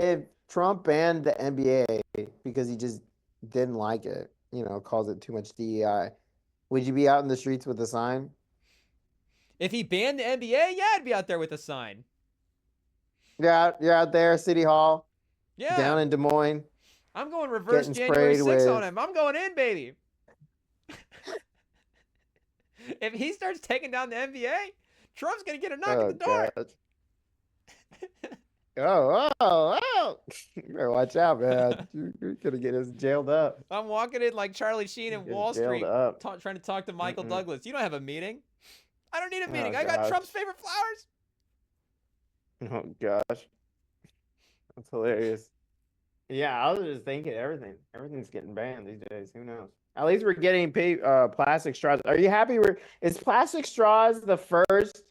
if Trump banned the NBA because he just didn't like it, calls it too much DEI, would you be out in the streets with a sign? If he banned the NBA, yeah, I'd be out there with a sign. You're out there, City Hall, Yeah, down in Des Moines, I'm going reverse getting January sprayed 6th on with. him. I'm going in, baby. If he starts taking down the NBA, Trump's gonna get a knock at Oh the door. God. Oh. You better watch out, man. You're gonna get us jailed up. I'm walking in like Charlie Sheen in Get Wall jailed Street, up. trying to talk to Michael Mm-mm. Douglas. You don't have a meeting. I don't need a Oh meeting. I got gosh. Trump's favorite flowers. Oh gosh. That's hilarious. Yeah, I was just thinking everything's getting banned these days. Who knows? At least we're getting plastic straws. Are you happy? Is plastic straws the first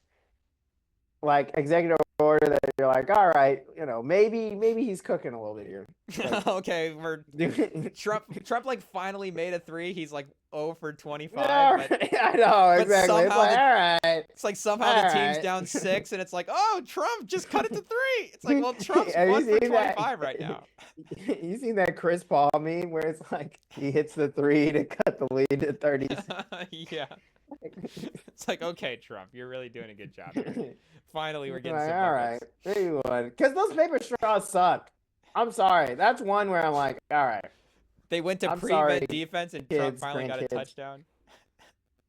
like executive order that you're like, all right, maybe he's cooking a little bit here. Like, Okay, we're Trump like finally made a three. He's like 0 for 25, yeah, but I know but exactly. It's somehow like, the all right, it's like somehow all the team's right. down 6, and it's like, oh, Trump just cut it to 3. It's like, well, Trump's Have you 1 for seen that? 25 right now. You seen that Chris Paul meme where it's like he hits the three to cut the lead to 30? Yeah, it's like, okay, Trump, you're really doing a good job here. Finally, we're getting Like, some all right, buckets. there you go. Because those paper straws suck. I'm sorry. That's one where I'm like, all right, They went to I'm sorry, prevent defense, and Trump kids, finally got a grandkids. touchdown.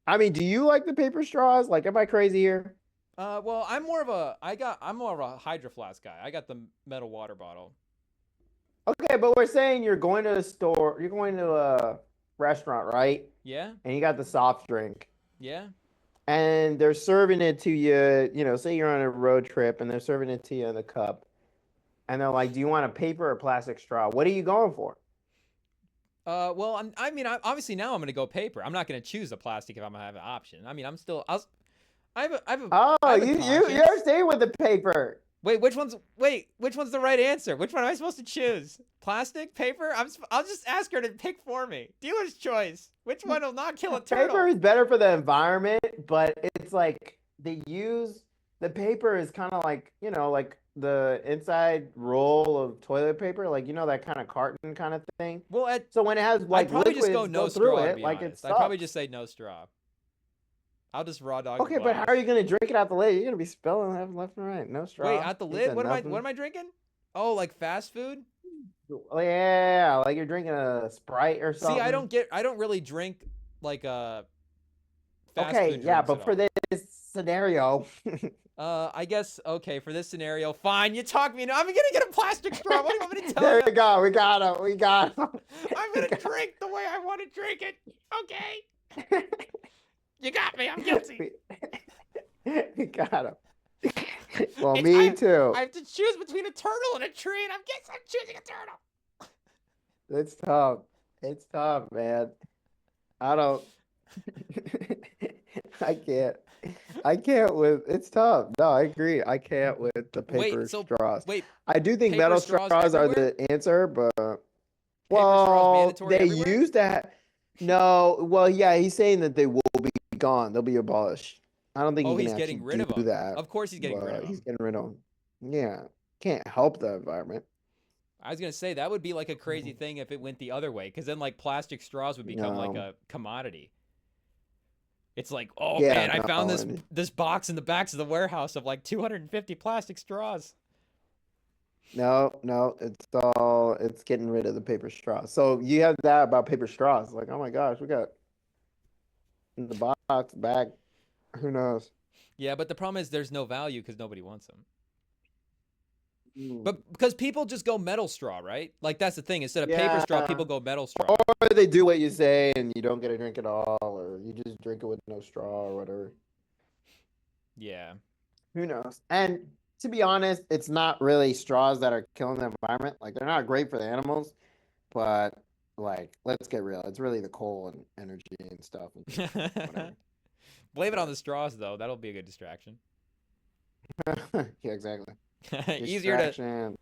I mean, do you like the paper straws? Like, am I crazy here? Well, I'm more of a Hydro Flask guy. I got the metal water bottle. Okay, but we're saying you're going to the store, you're going to a restaurant, right? Yeah, And you got the soft drink, yeah. and they're serving it to you. Say you're on a road trip, and they're serving it to you in a cup, and they're like, "Do you want a paper or plastic straw? What are you going for?" Well, obviously now I'm gonna go paper. I'm not gonna choose the plastic if I'm gonna have an option. I mean, I Oh, have a you're conscience. staying with the paper. Which one's the right answer? Which one am I supposed to choose? Plastic, paper? I'll just ask her to pick for me. Dealer's choice. Which one will not kill a Paper turtle? is better for the environment, but it's like they use the paper is kind of like, like the inside roll of toilet paper, like that kind of carton kind of thing. Well, So when it has I'd like probably just go liquids no go through straw, to it, be like it honest. I'd probably just sucks. say no straw. I'll just raw dog the Okay, but how are glass. you gonna drink it out the lid? You're gonna be spilling left and right. No Wait, straw. at the He lid? said What nothing. am I drinking? Oh, like fast food? Oh, yeah, like you're drinking a Sprite or See, something. I don't really drink like fast Okay, food yeah, drinks at but for all. this scenario, I guess okay for this scenario. Fine, you talk me into. I'm gonna get a plastic straw. What do you want me to tell there you? we go. We got him. We got him. I'm We gonna got, drink the way I want to drink it. Okay, you got me. I'm guilty. we, we got him. Well, It's me too. I have to choose between a turtle and a tree, and I'm choosing a turtle. It's tough. It's tough, man. I don't. I can't. I can't with. It's tough. No, I agree. I can't with the paper Wait, so straws. wait, I do think paper metal straws straws are everywhere? the answer, but Paper straws well, mandatory they everywhere? used that. No, well, yeah, he's saying that they will be gone. They'll be abolished. I don't think Oh, he can he's getting actually rid do of them. that, Of course, he's getting rid of but he's them. getting rid of them. Yeah, can't help the environment. I was gonna say that would be like a crazy thing if it went the other way, because then like plastic straws would become like No, a commodity. It's like, oh yeah, man, I found no, and this box in the backs of the warehouse of like 250 plastic straws. no. It's getting rid of the paper straws. So you have that about paper straws. Like, oh my gosh, we got in the box bag. Who knows? Yeah, but the problem is there's no value because nobody wants them. Mm. But because people just go metal straw, right? Like that's the thing. Instead of paper Yeah, straw, people go metal or straw. they do what you say and you don't get a drink at all, or you just drink it with no straw or whatever. Yeah. Who knows? And to be honest, it's not really straws that are killing the environment. Like they're not great for the animals, but like let's get real. It's really the coal and energy and stuff and whatever. Blame it on But the straws though. That'll be a good distraction. yeah, exactly. easier to Distraction.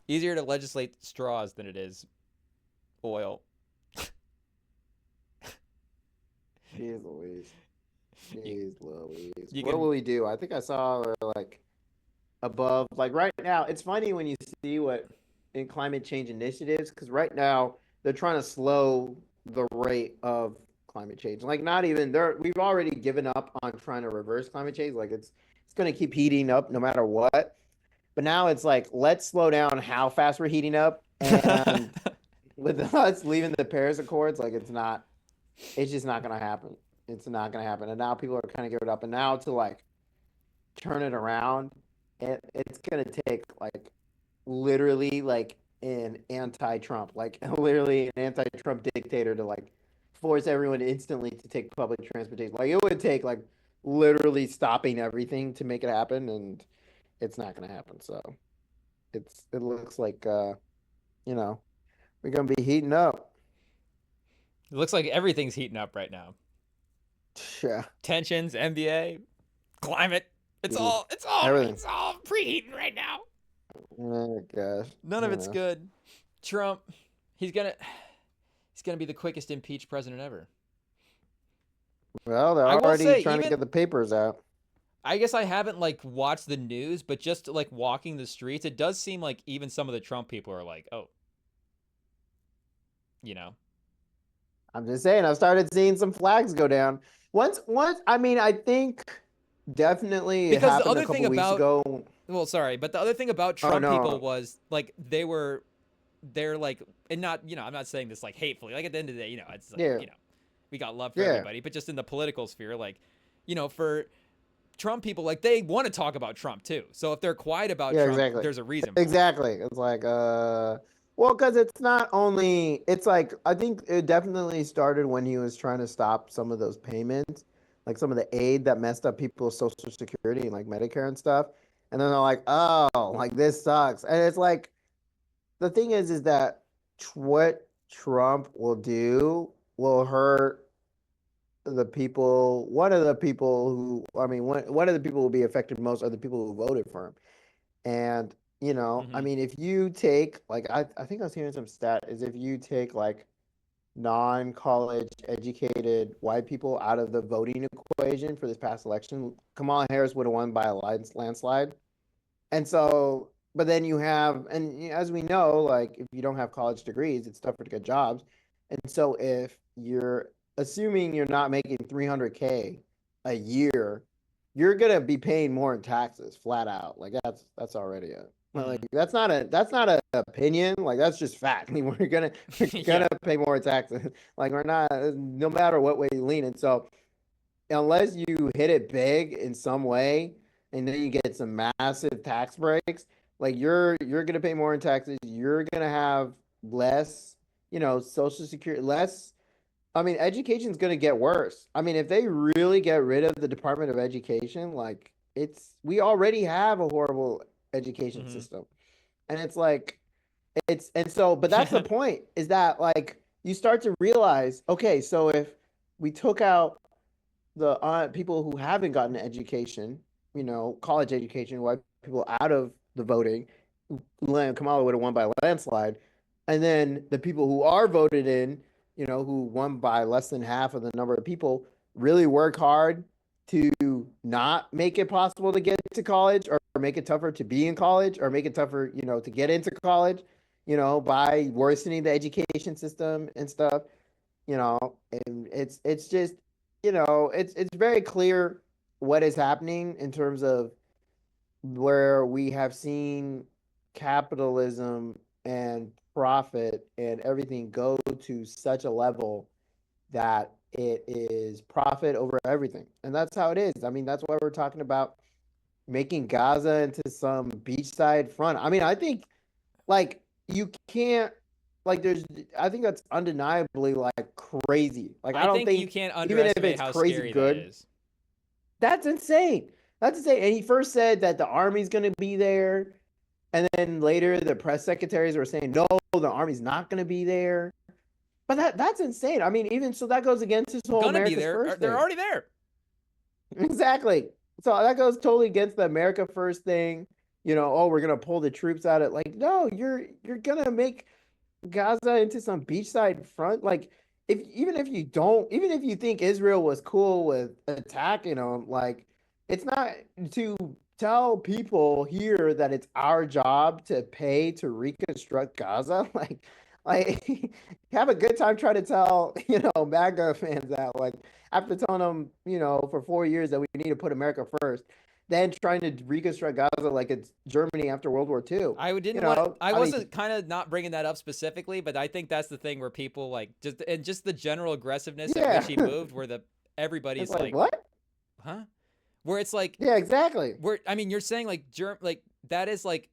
easier to legislate straws than it is oil. Jeez Louise. You, Jeez Louise. you What will can we do? I think I saw like above, like right now. It's funny when you see what. in climate change initiatives, because right now they're trying to slow the rate of climate change. Like not even there, we've already given up on trying to reverse climate change. Like it's going to keep heating up no matter what. But now it's like let's slow down how fast we're heating up, and with us leaving the Paris Accords, like it's just not going to happen. It's not going to happen. And now people are kind of giving up. And now to like turn it around, it's going to take like literally like an anti-Trump, like literally an anti-Trump dictator to like force everyone instantly to take public transportation. Like it would take like literally stopping everything to make it happen, and it's not going to happen. So it looks like you know, we're going to be heating up. It looks like everything's heating up right now. Yeah. Tensions, NBA, climate. It's Dude, all everything. it's all preheating right now. Oh gosh. None of it's good. Trump, he's gonna be the quickest impeached president ever. Well, they're I will already say, trying to get the papers out. I guess I haven't like watched the news, but just like walking the streets, it does seem like even some of the Trump people are like, oh, you know. I'm just saying, I've started seeing some flags go down. Once, I mean, I think definitely it Because the happened other a thing couple weeks about ago. well, sorry, but the other thing about Oh Trump people no, was like they're like, and not, I'm not saying this like hatefully. Like at the end of the day, it's like, yeah, we got love for yeah, everybody, but just in the political sphere, like, for Trump people, like they want to talk about Trump too. So if they're quiet about yeah, Trump, exactly, there's a reason for it. exactly. It's like, well, because it's not only, it's like, I think it definitely started when he was trying to stop some of those payments, like some of the aid that messed up people's Social Security and like Medicare and stuff. And then they're like, oh, like this sucks. And it's like, the thing is that what Trump will do will hurt the people. One of the people who, I mean, one of the people who will be affected most are the people who voted for him. And, I Mm-hmm. mean, if you take, like, I think I was hearing some stat is if you take like non-college educated white people out of the voting equation for this past election, Kamala Harris would have won by a landslide. And so, but then you have, and as we know, like if you don't have college degrees, it's tougher to get jobs. And so, if you're assuming you're not making 300K a year, you're gonna be paying more in taxes, flat out. Like that's already a well, like Mm-hmm. that's not an opinion. Like that's just fact. I mean, we're Yeah. gonna pay more taxes. Like we're not, no matter what way you lean. And so, unless you hit it big in some way and then you get some massive tax breaks, like you're gonna pay more in taxes, you're gonna have less, social security, less. I mean, education's gonna get worse. I mean, if they really get rid of the Department of Education, like we already have a horrible education Mm-hmm. system. And it's like and so but that's the point, is that like you start to realize, okay, so if we took out the people who haven't gotten an education, college education, white people out of the voting, Kamala would have won by a landslide. And then the people who are voted in, who won by less than half of the number of people, really work hard to not make it possible to get to college, or make it tougher to be in college, or make it tougher, to get into college, by worsening the education system and stuff, and it's just, it's very clear what is happening in terms of where we have seen capitalism and profit and everything go to such a level that it is profit over everything. And that's how it is. I mean, that's why we're talking about making Gaza into some beachside front. I mean, I think like you can't, like I think that's undeniably like crazy. Like I I don't think you think, can't even if underestimate it's how crazy scary that good, is. that's insane. That's insane. And he first said that the army's going to be there, and then later the press secretaries were saying no, the army's not going to be there. But that's insane. I mean, even so, that goes against his whole Gonna be America's there. first They're thing. already there. Exactly. So that goes totally against the America first thing. Oh, we're gonna pull the troops out of, like, no, you're gonna make Gaza into some beachside front. Like, even if you think Israel was cool with attacking them, like, it's not to tell people here that it's our job to pay to reconstruct Gaza. Like have a good time trying to tell, MAGA fans that, like, after telling them, for 4 years that we need to put America first, then trying to reconstruct Gaza like it's Germany after World War II. I You didn't want. know, I I mean, wasn't kind of not bringing that up specifically, but I think that's the thing where people like just the general aggressiveness at which yeah. he moved, where It's everybody's like, like, what? huh? Where it's like, Yeah, exactly. where I mean, you're saying like like that is like,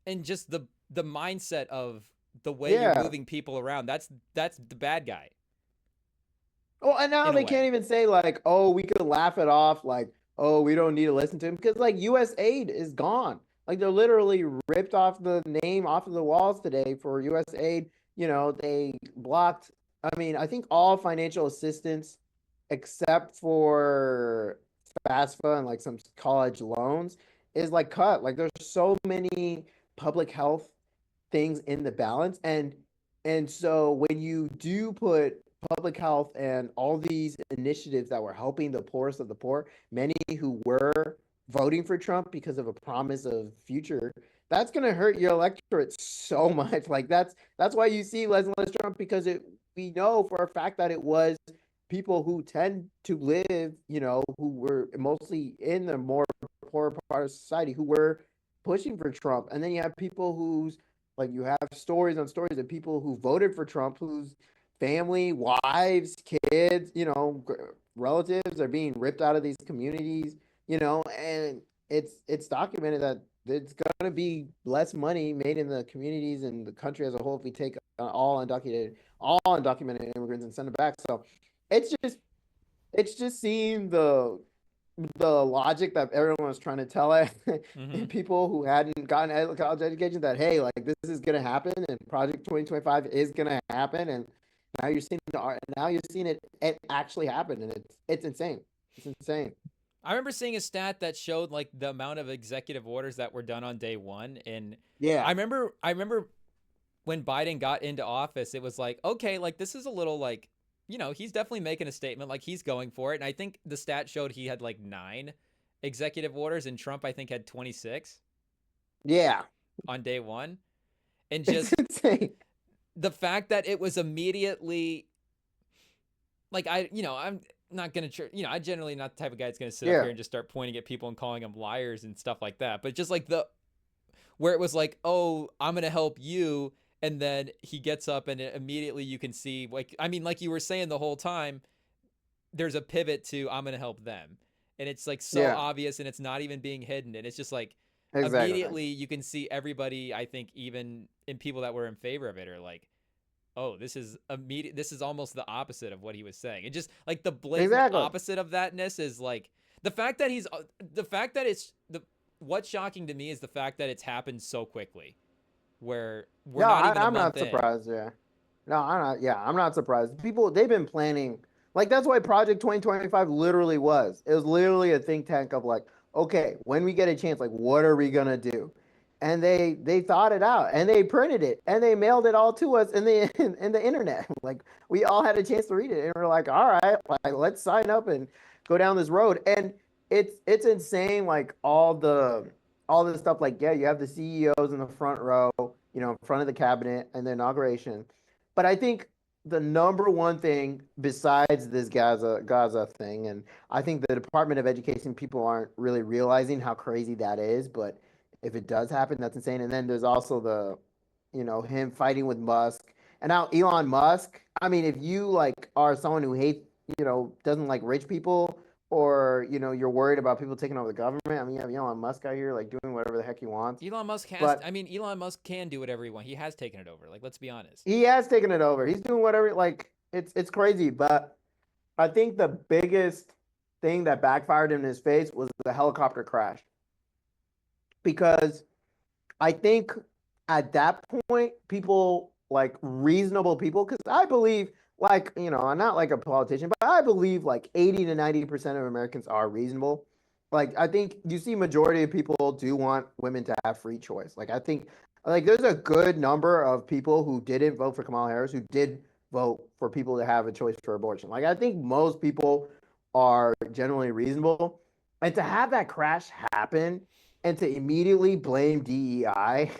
and just the mindset of the way you're Yeah. moving people around. That's the bad guy Oh, and now in a they can't way. even say like, oh, we could laugh it off, like, oh, we don't need to listen to him because like U.S. aid is gone. Like they're literally ripped off the name off of the walls today for U.S. aid. They blocked. I mean, I think all financial assistance except for FAFSA and like some college loans is like cut. Like there's so many public health things in the balance, and so when you do put public health and all these initiatives that were helping the poorest of the poor, many who were voting for Trump because of a promise of future, that's going to hurt your electorate so much. Like that's why you see less and less Trump, because we know for a fact that it was people who tend to live, who were mostly in the more poor part of society who were pushing for Trump. And then you have people who's like, you have stories on stories of people who voted for Trump whose family, wives, kids, relatives are being ripped out of these communities, and it's documented that it's going to be less money made in the communities and the country as a whole if we take all undocumented immigrants and send them back. So it's just seeing the logic that everyone was trying to tell it Mm-hmm. people who hadn't gotten a college education, that hey, like this is gonna happen and Project 2025 is gonna happen, and now you're seeing it actually happen, and it's insane. It's insane. I remember seeing a stat that showed like the amount of executive orders that were done on day one, and Yeah. I remember when Biden got into office, it was like, okay, like this is a little like, he's definitely making a statement, like he's going for it. And I think the stat showed he had like 9 executive orders, and Trump, I think, had 26 Yeah. on day one. And It's just insane. the fact that it was immediately like, I'm not gonna, I generally not the type of guy that's gonna sit up Yeah. here and just start pointing at people and calling them liars and stuff like that. But just like where it was like, oh, I'm gonna help you, and then he gets up and immediately you can see, like, I mean, like you were saying the whole time, there's a pivot to I'm gonna help them, and it's like so Yeah. obvious, and it's not even being hidden, and it's just like Exactly. immediately you can see everybody. I think even in people that were in favor of it are like, oh, this is immediate. This is almost the opposite of what he was saying. It just like the blatant Exactly. opposite of thatness is like the fact that it's the what's shocking to me is the fact that it's happened so quickly, where we're No, not even a I'm month not in. surprised. Yeah. No, I'm not. Yeah, I'm not surprised. People, they've been planning. Like that's why Project 2025 literally was. It was literally a think tank of like, okay, when we get a chance, like, what are we gonna do? And they thought it out, and they printed it, and they mailed it all to us in the internet. Like we all had a chance to read it, and we're like, all right, like let's sign up and go down this road. And it's insane. Like all this stuff. Like, yeah, you have the CEOs in the front row, in front of the cabinet and the inauguration. But I think the number one thing besides this Gaza thing, and I think the Department of Education people aren't really realizing how crazy that is, but if it does happen, that's insane. And then there's also him fighting with Musk. And now Elon Musk, I mean, if you like are someone who hates, doesn't like rich people, or you're worried about people taking over the government. I mean, you have Elon Musk out here like doing whatever the heck he wants. Elon Musk has. But I mean, Elon Musk can do whatever he wants. He has taken it over. Like, let's be honest. he has taken it over. He's doing whatever. Like it's crazy. But I think the biggest thing that backfired in his face was the helicopter crash, because I think at that point, people, like reasonable people, because I believe, like, I'm not like a politician, but I believe like 80 to 90% of Americans are reasonable. Like, I think you see majority of people do want women to have free choice. Like, I think, like, there's a good number of people who didn't vote for Kamala Harris who did vote for people to have a choice for abortion. Like, I think most people are generally reasonable. And to have that crash happen and to immediately blame DEI,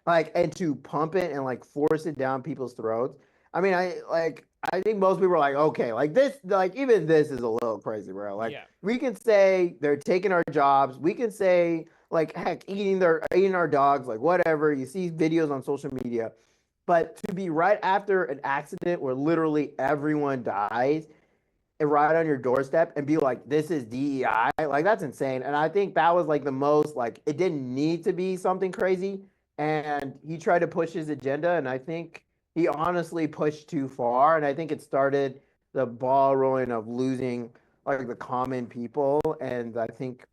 like, and to pump it and like force it down people's throats. I mean, I think most people are like, okay, like this, like even this is a little crazy, bro. Like Yeah. we can say they're taking our jobs. We can say like heck, eating our dogs, like whatever. You see videos on social media. But to be right after an accident where literally everyone dies right on your doorstep and be like, this is DEI, like that's insane. And I think that was like the most like it didn't need to be something crazy. And he tried to push his agenda, and I think he honestly pushed too far. And I think it started the ball rolling of losing like the common people. And I think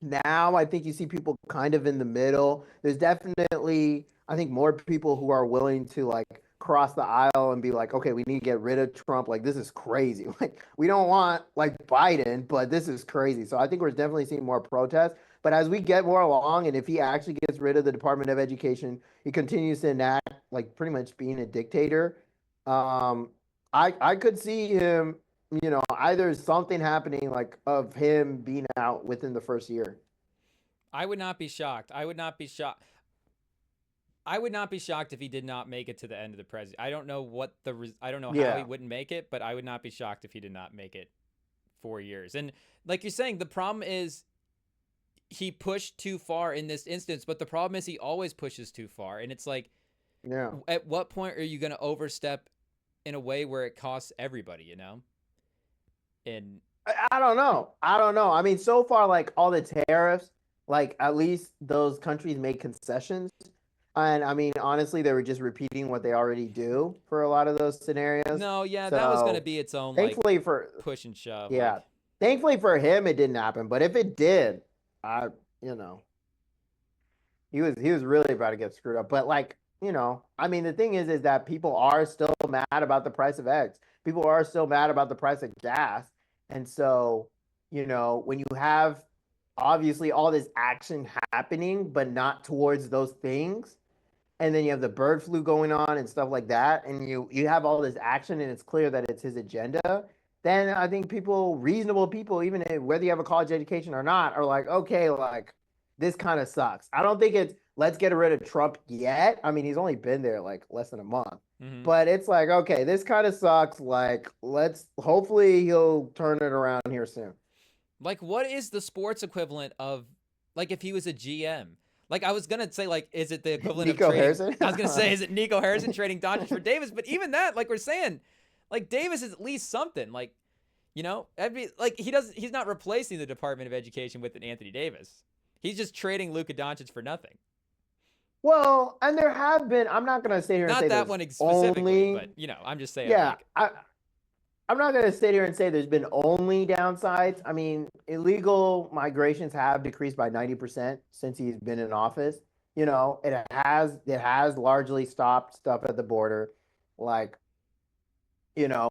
now I think you see people kind of in the middle. There's definitely, I think, more people who are willing to like cross the aisle and be like, okay, we need to get rid of Trump. Like, this is crazy. Like, we don't want like Biden, but this is crazy. So I think we're definitely seeing more protests. But as we get more along, and if he actually gets rid of the Department of Education, he continues to enact like pretty much being a dictator. Um, I could see him, either something happening like of him being out within the first year. I would not be shocked. I would not be shocked. I would not be shocked if he did not make it to the end of the president. I don't know I don't know how he Yeah. wouldn't make it, but I would not be shocked if he did not make it 4 years. And like you're saying, the problem is he pushed too far in this instance, but the problem is he always pushes too far. And it's like, Yeah. at what point are you going to overstep in a way where it costs everybody, you know? And I don't know. I don't know. I mean, so far, like all the tariffs, like at least those countries make concessions. And I mean, honestly, they were just repeating what they already do for a lot of those scenarios. no, yeah, that was going to So be its own like thankfully for, push and shove. yeah, Like, thankfully for him, it didn't happen. But if it did, I, you know, he was really about to get screwed up. But like, I mean, the thing is that people are still mad about the price of eggs. People are still mad about the price of gas. And so, when you have obviously all this action happening, but not towards those things, and then you have the bird flu going on and stuff like that, and you have all this action, and it's clear that it's his agenda. Then I think reasonable people, even whether you have a college education or not, are like, okay, like this kind of sucks. I don't think it's let's get rid of Trump yet. I mean, he's only been there like less than a month, mm-hmm. but it's like, okay, this kind of sucks. Like, let's hopefully he'll turn it around here soon. Like, what is the sports equivalent of, like, if he was a GM? Like, I was gonna say, like, is it the equivalent of Nico trading? Harrison. I was gonna say, is it Nico Harrison trading Doncic for Davis? But even that, like we're saying, like Davis is at least something. Like, I'd be like he's not replacing the Department of Education with an Anthony Davis. He's just trading Luka Doncic for nothing. Well, and there have been. I'm not gonna sit here and Not say that there's one specifically, only. but I'm just saying, Yeah, like, I'm not gonna sit here and say there's been only downsides. I mean, illegal migrations have decreased by 90% since he's been in office. It has largely stopped stuff at the border. Like, you know,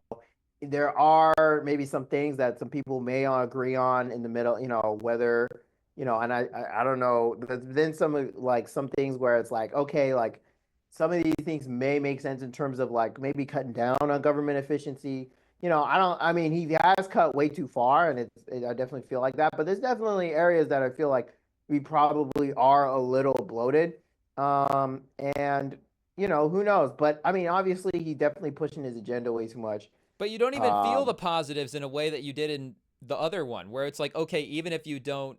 there are maybe some things that some people may not agree on in the middle, whether, and I don't know. There's been some things where it's like, okay, like some of these things may make sense in terms of like maybe cutting down on government efficiency. I mean, he has cut way too far, and I definitely feel like that. But there's definitely areas that I feel like we probably are a little bloated. And who knows? But I mean, obviously, he's definitely pushing his agenda way too much. but you don't even feel the Um, positives in a way that you did in the other one, where it's like, okay, even if you don't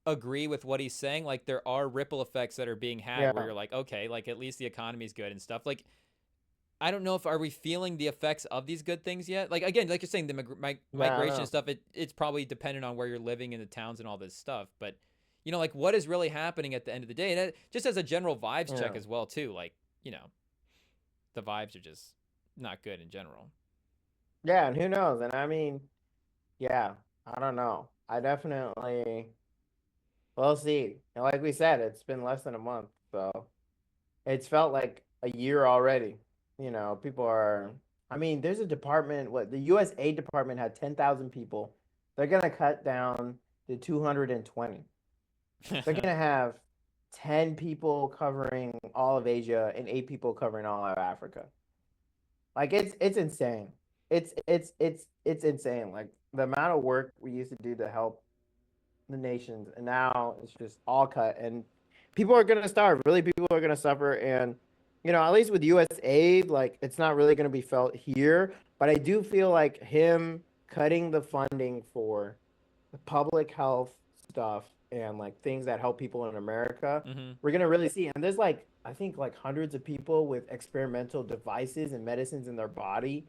agree with what he's saying, like there are ripple effects that are being had where yeah, you're like, okay, like at least the economy's good and stuff. Like, I don't know if are we feeling the effects of these good things yet. Like again, like you're saying, the yeah, I migration and know. stuff. It's probably dependent on where you're living in the towns and all this stuff. But like what is really happening at the end of the day, and just as a general vibes check Yeah, as well too. Like the vibes are just not good in general. yeah, and who knows? And I mean, yeah, I don't know. I definitely, we'll see. And like we said, it's been less than a month, so it's felt like a year already. People are. I mean, there's a department. What the USA department had 10,000 people. They're gonna cut down to 220. They're gonna have 10 people covering all of Asia and 8 people covering all of Africa. Like it's insane. It's insane. Like the amount of work we used to do to help. the nations, and now it's just all cut, and people are gonna starve. Really, people are gonna suffer, and at least with U.S. aid, like it's not really gonna be felt here. But I do feel like him cutting the funding for the public health stuff and like things that help people in America, Mm-hmm. we're gonna really see. And there's like I think like hundreds of people with experimental devices and medicines in their body,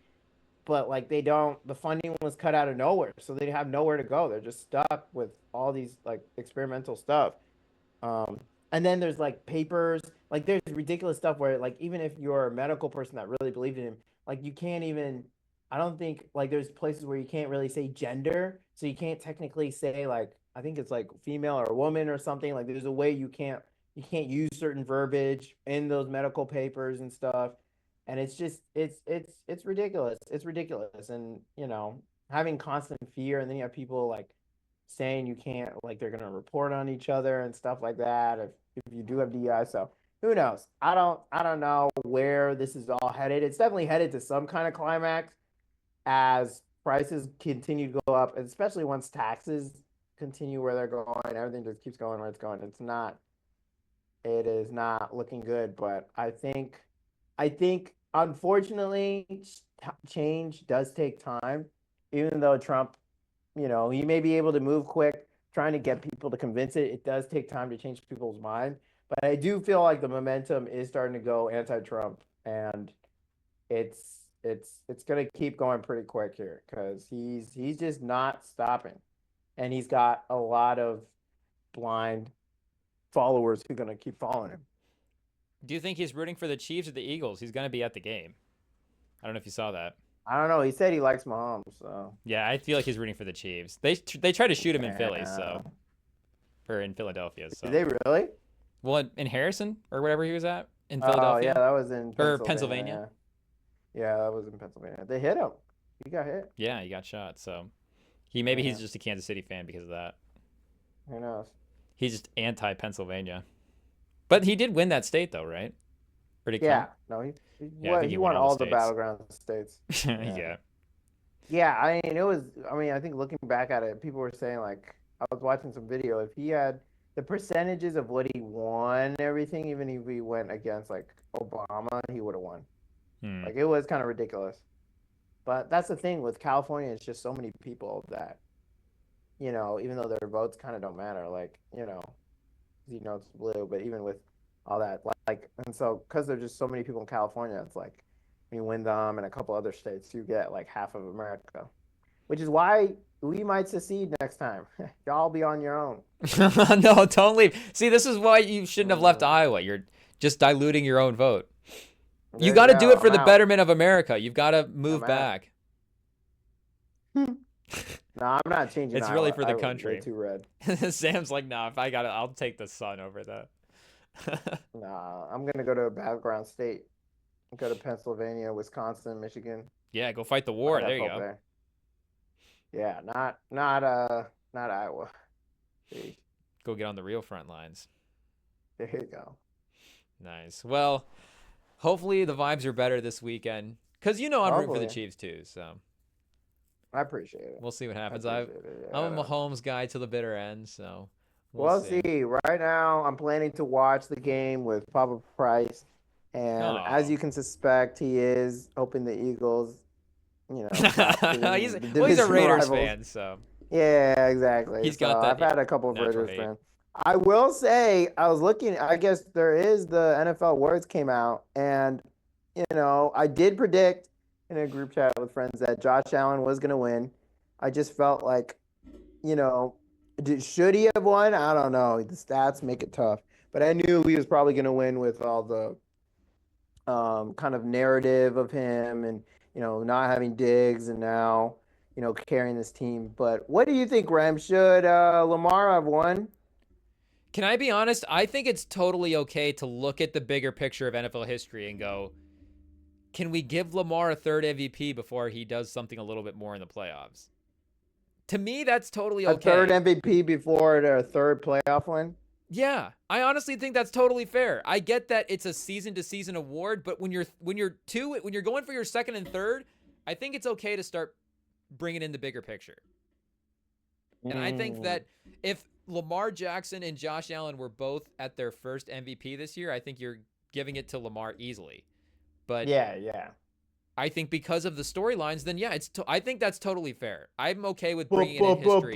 but like they don't. The funding was cut out of nowhere, so they have nowhere to go. They're just stuck with all these like experimental stuff. Um, and then there's like papers, like there's ridiculous stuff where like even if you're a medical person that really believed in him, like you can't even. I don't think like there's places where you can't really say gender, so you can't technically say like I think it's like female or woman or something. Like there's a way you can't use certain verbiage in those medical papers and stuff, and it's just it's ridiculous. It's ridiculous, and having constant fear, and then you have people like saying you can't like they're gonna report on each other and stuff like that if you do have DI. So who knows? I don't know where this is all headed. It's definitely headed to some kind of climax as prices continue to go up, especially once taxes continue where they're going. Everything just keeps going where it's going. It is not looking good, but I think unfortunately change does take time, even though Trump he may be able to move quick, trying to get people to convince it. It does take time to change people's mind, but I do feel like the momentum is starting to go anti-Trump, and it's gonna keep going pretty quick here because he's just not stopping, and he's got a lot of blind followers who are gonna keep following him. Do you think he's rooting for the Chiefs or the Eagles? He's going to be at the game. I don't know if you saw that. I don't know. He said he likes Mahomes, so Yeah, I feel like he's rooting for the Chiefs. They tried to shoot him in Philly, yeah. or in Philadelphia. Did So, they really? well, in Harrison or whatever he was at in Oh yeah, Philadelphia that was in or Pennsylvania. Pennsylvania. Yeah, that was in Pennsylvania. They hit him. He got hit. Yeah, he got shot. So maybe Yeah, he's just a Kansas City fan because of that. who knows? He's just anti Pennsylvania. But he did win that state though, right? Or did he Yeah, come? no, he he, Yeah, I think he he won won all the all the states. battleground states. Yeah. Yeah. Yeah, I mean, it was. I mean, I think looking back at it, people were saying like I was watching some video. If he had the percentages of what he won, and everything, even if he went against like Obama, he would have won. Hmm. Like it was kind of ridiculous. But that's the thing with California. It's just so many people that even though their votes kind of don't matter. Like it's blue, but even with all that, like, and so because there's just so many people in California, it's like when you win them and a couple other states, you get like half of America, which is why we might secede next time. Y'all be on your own. No, don't leave. See, this is why you shouldn't have left Mm, Iowa. You're just diluting your own vote. You there you got to do go. it for I'm the out. betterment of America. You've got to I'm move out. back. No, I'm not changing It's really Iowa. for the Iowa's way country. too red. Sam's like, nah, if I got it, I'll take the sun over that. Nah, I'm gonna go to a battleground state. Go to Pennsylvania, Wisconsin, Michigan. Yeah, go fight the Might war. There have you hope go. there. Yeah, not Iowa. See, Go get on the real front lines. there you go. Nice. Well, hopefully the vibes are better this weekend. Because I'm rooting for the Hopefully. Chiefs too. So I appreciate it. we'll see what I happens. appreciate it. I'm Yeah. a Mahomes guy to the bitter end. So we'll We'll see. see. Right now, I'm planning to watch the game with Papa Price, and as Oh. you can suspect, he is hoping the Eagles, stop he's being the he's a division Raiders rivals. fan, so Yeah, exactly. he's So got I've that had a couple of natural Raiders hate. fans. I will say, I was looking. I guess there is the NFL words came out, and I did predict in a group chat with friends that Josh Allen was going to win. I just felt like, you know, should he have won? I don't know. The stats make it tough, but I knew he was probably going to win with all the kind of narrative of him and not having Diggs and now carrying this team. But what do you think, Rem? Should Lamar have won? Can I be honest? I think it's totally okay to look at the bigger picture of NFL history and go, can we give Lamar a third MVP before he does something a little bit more in the playoffs? To me, that's totally A third okay. MVP before their third playoff win? Yeah, I honestly think that's totally fair. I get that it's a season to season award, but when you're going for your second and third, I think it's okay to start bringing in the bigger picture. And I think that if Lamar Jackson and Josh Allen were both at their first MVP this year, I think you're giving it to Lamar easily. But Yeah. I think because of the storylines, then yeah, I think that's totally fair. I'm okay with But bringing it in history.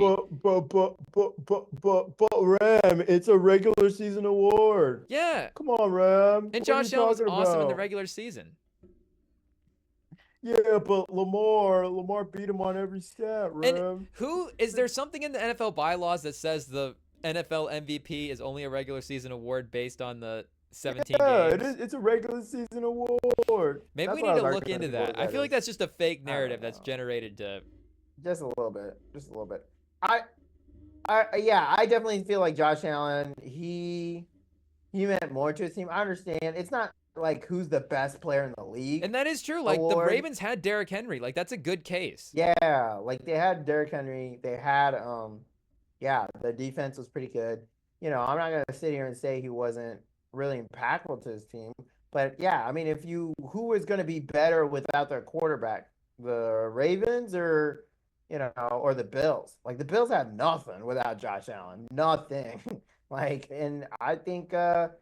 Ram, it's a regular season award. Yeah. Come on, Ram. And What are you Josh Allen was talking awesome in the about? regular season. Yeah, but Lamar beat him on every stat, And Ram. who is there something in the NFL bylaws that says the NFL MVP is only a regular season award based on the 17 Yeah, games? it's a regular season award. Maybe That's we what need I to was look into arguing for that. I feel like is. that's just a fake I don't narrative that's know. generated to. Just a little bit. Just a little bit. I definitely feel like Josh Allen, he meant more to his team. I understand. It's not like who's the best player in the league And that is true. Like the award. Ravens had Derrick Henry. Like that's a good case. Yeah, like they had Derrick Henry. They had yeah, the defense was pretty good. I'm not gonna sit here and say he wasn't really impactful to his team. But yeah, I mean who is gonna be better without their quarterback? The Ravens or the Bills? Like the Bills have nothing without Josh Allen. Nothing. Like, and I think Sam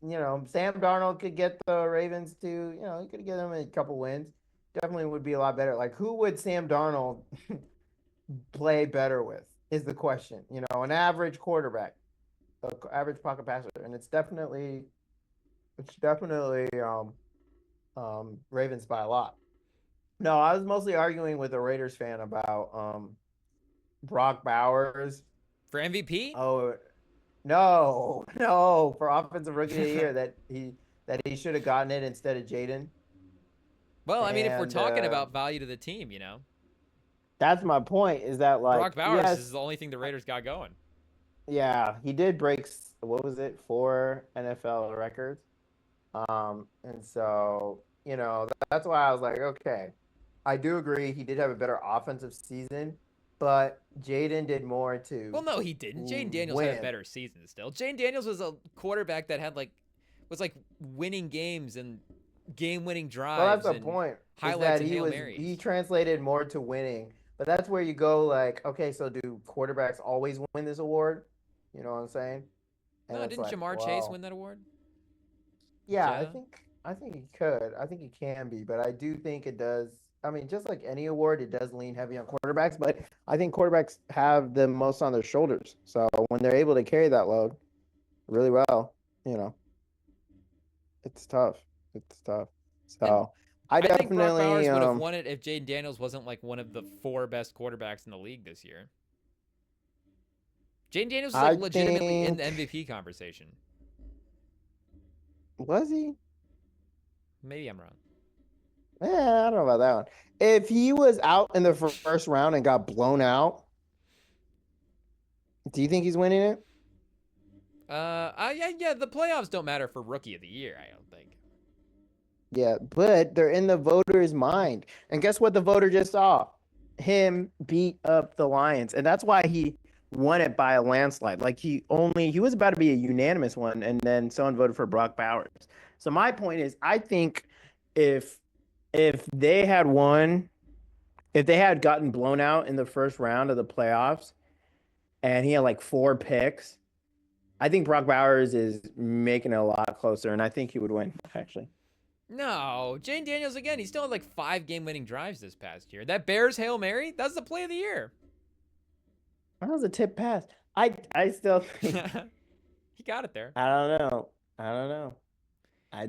Darnold could get the Ravens to, he could get them a couple wins. Definitely would be a lot better. Like, who would Sam Darnold play better with is the question. An average quarterback, an average pocket passer, and it's definitely Ravens by a lot. No, I was mostly arguing with a Raiders fan about Brock Bowers. For MVP? Oh no, for offensive rookie of the year that he should have gotten it instead of Jaden. Well, I mean, if we're And talking about value to the team, that's my point. Is that like Brock Bowers yes, is the only thing the Raiders got going. yeah, he did break what was it, 4 NFL records. And so that's why I was like, okay, I do agree he did have a better offensive season, but Jaden did more to Well, no, he didn't. Jane Daniels had a win. better season still. Jane Daniels was a quarterback that had was winning games and game-winning drives. Well, that's the and point. Is Highlights that and he Hail was Marys. he translated more to winning, but that's where you go like, okay, so do quarterbacks always win this award? You know what I'm saying? And No, it's didn't like, Jamar Chase win that award? yeah, Yeah. I think he could. I think he can be, but I do think it does. I mean, just like any award, it does lean heavy on quarterbacks, but I think quarterbacks have the most on their shoulders. So when they're able to carry that load really well, it's tough. It's tough. And So I think Brock Bowers definitely would have won it if Jane Daniels wasn't one of the 4 best quarterbacks in the league this year. Jane Daniels was legitimately in the MVP conversation. Was he? Maybe I'm wrong. Yeah, I don't know about that one. If he was out in the first round and got blown out, do you think he's winning it? Yeah, the playoffs don't matter for rookie of the year, I don't think. Yeah, but they're in the voter's mind. And guess what the voter just saw? Him beat up the Lions. And that's why he won it by a landslide. Like he was about to be a unanimous one, and then someone voted for Brock Bowers. So my point is, I think if they had won, if they had gotten blown out in the first round of the playoffs and he had 4 picks, I think Brock Bowers is making it a lot closer, and I think he would win, actually. No, Jane Daniels again. He still had 5 game-winning drives this past year. That Bears Hail Mary, that's the play of the year. That was a tip pass. I still think he got it there. I don't know. I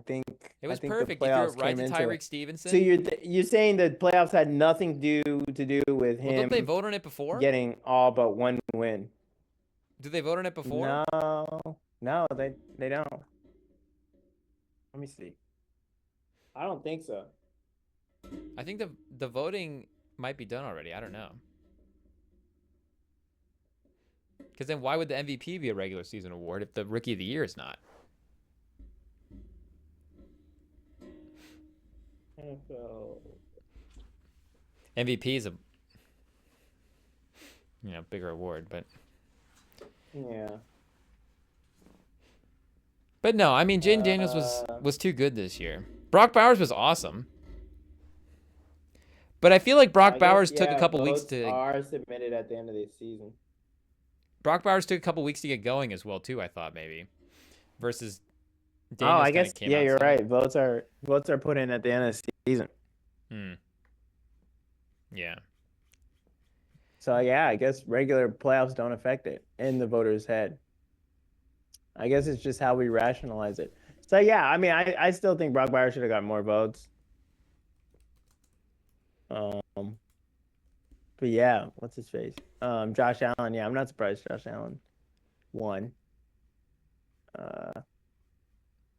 think it was perfect. He threw it right to Tyreek Stevenson. So you're saying the playoffs had nothing to do with him? Well, don't they vote on it before? Getting all but one win. Did they vote on it before? No, they don't. Let me see. I don't think so. I think the voting might be done already. I don't know. Because then why would the MVP be a regular season award if the rookie of the year is not? MVP is a bigger award, but yeah. But no, I mean Jaden Daniels was too good this year. Brock Bowers was awesome. But I feel like Brock I guess, Bowers took a yeah, couple weeks votes to are submitted at the end of the season. get going as well too. I thought maybe versus Oh, Daniels I kind guess of came yeah, out you're slow. right. Votes are put in at the end of the season. Hmm. Yeah. So yeah, I guess regular playoffs don't affect it in the voters' head. I guess it's just how we rationalize it. So yeah, I mean, I still think Brock Bowers should have got more votes. Um, but yeah, what's his face? Josh Allen. Yeah, I'm not surprised Josh Allen won. Uh,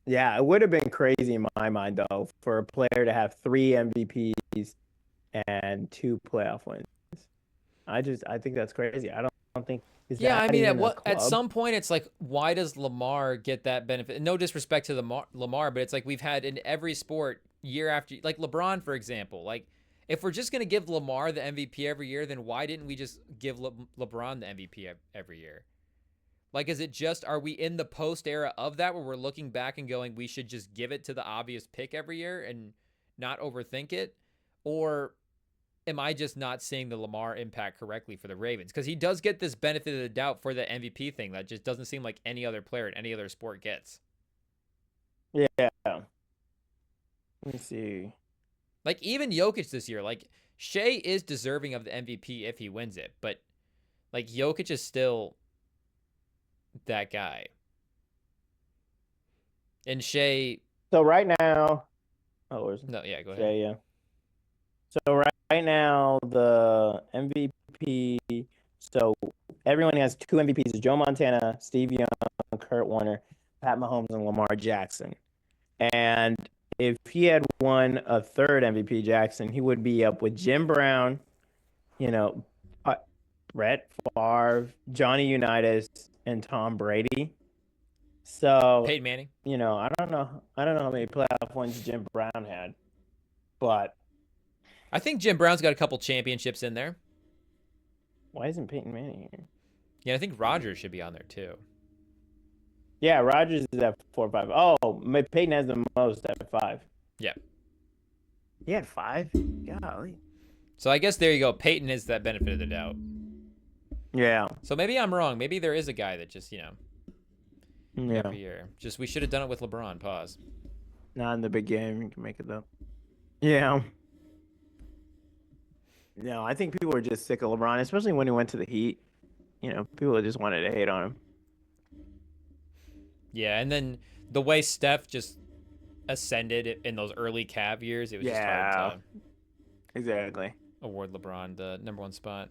yeah, it would have been crazy in my mind though for a player to have 3 MVPs and 2 playoff wins. I think that's crazy. I don't think is Yeah, I that mean, even a at club? some point, it's like, why does Lamar get that benefit? No disrespect to Lamar, but it's like we've had in every sport year after, like LeBron, for example. Like, if we're just gonna give Lamar the MVP every year, then why didn't we just give LeBron the MVP every year? Like, is it just, are we in the post era of that where we're looking back and going, we should just give it to the obvious pick every year and not overthink it? Or am I just not seeing the Lamar impact correctly for the Ravens? Because he does get this benefit of the doubt for the MVP thing that just doesn't seem like any other player in any other sport gets. Yeah. Let me see. Like, even Jokic this year, like, Shea is deserving of the MVP if he wins it, but, like, Jokic is still that guy. And Shea, So right now, oh, where's no, yeah, go ahead. Shea? Yeah. So right now the MVP. So everyone has 2 MVPs: Joe Montana, Steve Young, Kurt Warner, Pat Mahomes, and Lamar Jackson. And if he had won a third MVP, Jackson, he would be up with Jim Brown, you know, uh, Brett Favre, Johnny Unitas, and Tom Brady. So, Peyton Manning. I don't know how many playoff wins Jim Brown had, but I think Jim Brown's got a couple championships in there. why isn't Peyton Manning here? Yeah, I think Rodgers should be on there too. Yeah, Rodgers is at 4 or 5. Oh, Peyton has the most at 5. Yeah. He had 5? Golly. So I guess there you go. Peyton is that benefit of the doubt. Yeah. So maybe I'm wrong. Maybe there is a guy that just, Yeah. every year. Just we should have done it with LeBron. Pause. Not in the big game. You can make it though. Yeah. No, I think people were just sick of LeBron, especially when he went to the Heat. People just wanted to hate on him. Yeah, and then the way Steph just ascended in those early Cavs years, it was just hard to Exactly. award LeBron the #1 spot.